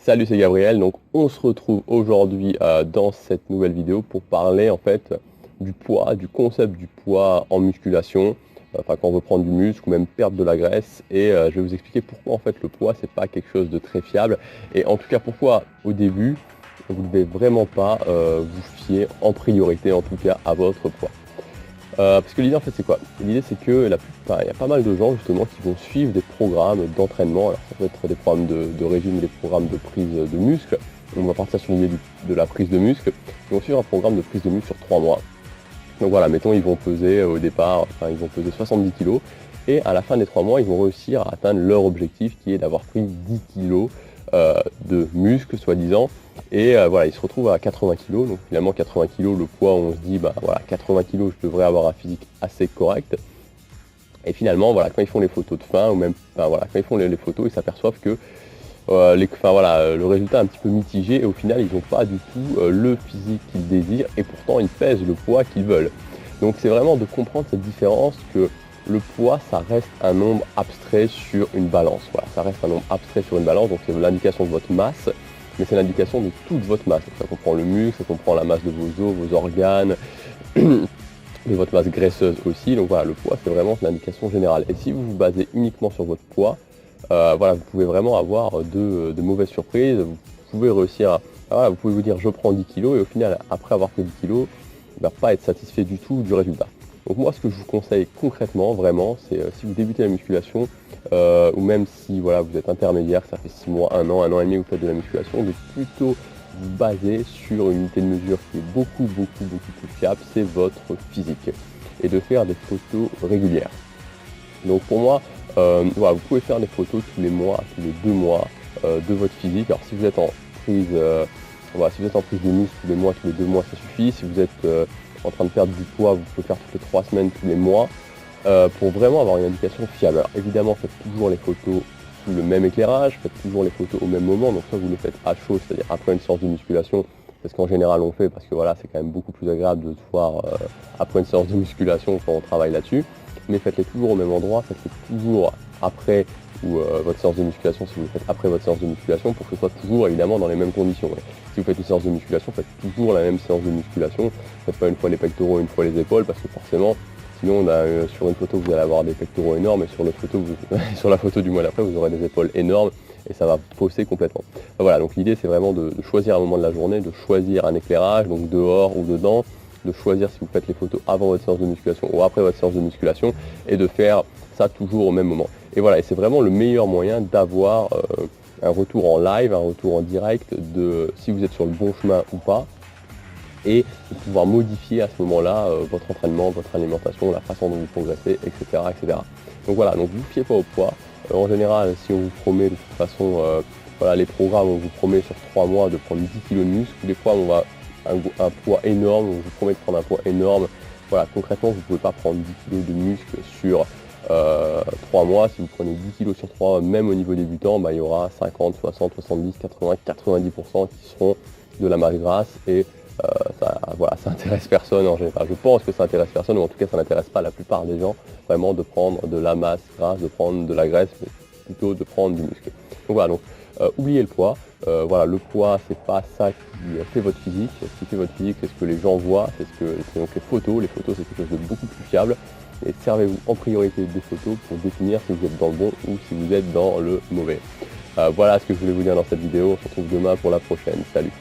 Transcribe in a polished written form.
Salut, c'est Gabriel. Donc on se retrouve aujourd'hui dans cette nouvelle vidéo pour parler en fait du poids, du concept du poids en musculation, enfin quand on veut prendre du muscle ou même perdre de la graisse. Et je vais vous expliquer pourquoi en fait le poids c'est pas quelque chose de très fiable. Et en tout cas pourquoi au début vous ne devez vraiment pas vous fier en priorité en tout cas à votre poids. Parce que l'idée en fait c'est quoi? L'idée c'est que il y a pas mal de gens justement qui vont suivre des programmes d'entraînement. Alors ça peut être des programmes de régime, des programmes de prise de muscle. On va partir sur l'idée de la prise de muscle. Ils vont suivre un programme de prise de muscle sur 3 mois. Donc voilà, mettons ils vont peser au départ, enfin ils vont peser 70 kg et à la fin des 3 mois ils vont réussir à atteindre leur objectif qui est d'avoir pris 10 kg de muscle soi-disant. Et voilà, ils se retrouvent à 80 kg, donc finalement 80 kg, le poids, on se dit, bah voilà, 80 kg, je devrais avoir un physique assez correct. Et finalement, voilà, quand ils font les photos de fin, ou même, enfin, voilà, quand ils font les photos, ils s'aperçoivent que le résultat est un petit peu mitigé, et au final, ils n'ont pas du tout le physique qu'ils désirent, et pourtant, ils pèsent le poids qu'ils veulent. Donc c'est vraiment de comprendre cette différence que le poids, ça reste un nombre abstrait sur une balance. Voilà, ça reste un nombre abstrait sur une balance, donc c'est l'indication de votre masse, mais c'est l'indication de toute votre masse. Donc ça comprend le muscle, ça comprend la masse de vos os, vos organes, de votre masse graisseuse aussi. Donc voilà, le poids, c'est vraiment l'indication générale. Et si vous vous basez uniquement sur votre poids, voilà, vous pouvez vraiment avoir de mauvaises surprises. Vous pouvez réussir voilà, vous pouvez vous dire je prends 10 kg et au final, après avoir pris 10 kg, il ne va pas être satisfait du tout du résultat. Donc moi, ce que je vous conseille concrètement, vraiment, c'est si vous débutez la musculation, ou même si voilà, vous êtes intermédiaire, ça fait 6 mois, 1 an et demi que vous faites de la musculation, de plutôt vous baser sur une unité de mesure qui est beaucoup plus fiable, c'est votre physique. Et de faire des photos régulières. Donc pour moi, voilà, vous pouvez faire des photos tous les mois, tous les 2 mois de votre physique. Alors si vous êtes en prise, voilà, si vous êtes en prise de muscle tous les 2 mois, ça suffit. Si vous êtes en train de perdre du poids, vous pouvez faire toutes les 3 semaines, tous les mois, pour vraiment avoir une indication fiable. Alors évidemment, faites toujours les photos sous le même éclairage, faites toujours les photos au même moment, donc soit vous les faites à chaud, c'est-à-dire après une séance de musculation, c'est ce qu'en général on fait, parce que voilà, c'est quand même beaucoup plus agréable de se voir après une séance de musculation quand on travaille là-dessus, mais faites-les toujours au même endroit, faites-les toujours après ou votre séance de musculation, si vous le faites après votre séance de musculation, pour que ce soit toujours évidemment dans les mêmes conditions. Et si vous faites une séance de musculation, faites toujours la même séance de musculation, faites pas une fois les pectoraux, une fois les épaules, parce que forcément, sinon sur une photo vous allez avoir des pectoraux énormes, et sur l'autre photo, sur la photo du mois d'après, vous aurez des épaules énormes, et ça va fausser complètement. Enfin, voilà, donc l'idée c'est vraiment de choisir un moment de la journée, de choisir un éclairage, donc dehors ou dedans, de choisir si vous faites les photos avant votre séance de musculation ou après votre séance de musculation, et de faire ça toujours au même moment. Et voilà, et c'est vraiment le meilleur moyen d'avoir un retour en live, un retour en direct de si vous êtes sur le bon chemin ou pas, et de pouvoir modifier à ce moment-là votre entraînement, votre alimentation, la façon dont vous progressez, etc. etc. Donc voilà, donc vous ne fiez pas au poids. En général, si on vous promet de toute façon, voilà, les programmes, on vous promet sur 3 mois de prendre 10 kg de muscle, des fois on va un poids énorme, on vous promet de prendre un poids énorme. Voilà, concrètement, vous ne pouvez pas prendre 10 kg de muscle sur 3 mois. Si vous prenez 10 kg sur 3 mois, même au niveau débutant, bah, il y aura 50, 60, 70, 80, 90% qui seront de la masse grasse, et voilà, ça intéresse personne en général. Je pense que ça intéresse personne, ou en tout cas ça n'intéresse pas la plupart des gens, vraiment de prendre de la masse grasse, de prendre de la graisse, mais plutôt de prendre du muscle. Donc voilà, donc oubliez le poids. Voilà, le poids, c'est pas ça qui fait votre physique. Ce qui fait votre physique, c'est ce que les gens voient, c'est donc les photos. Les photos, c'est quelque chose de beaucoup plus fiable. Et servez-vous en priorité des photos pour définir si vous êtes dans le bon ou si vous êtes dans le mauvais. Voilà ce que je voulais vous dire dans cette vidéo. On se retrouve demain pour la prochaine. Salut!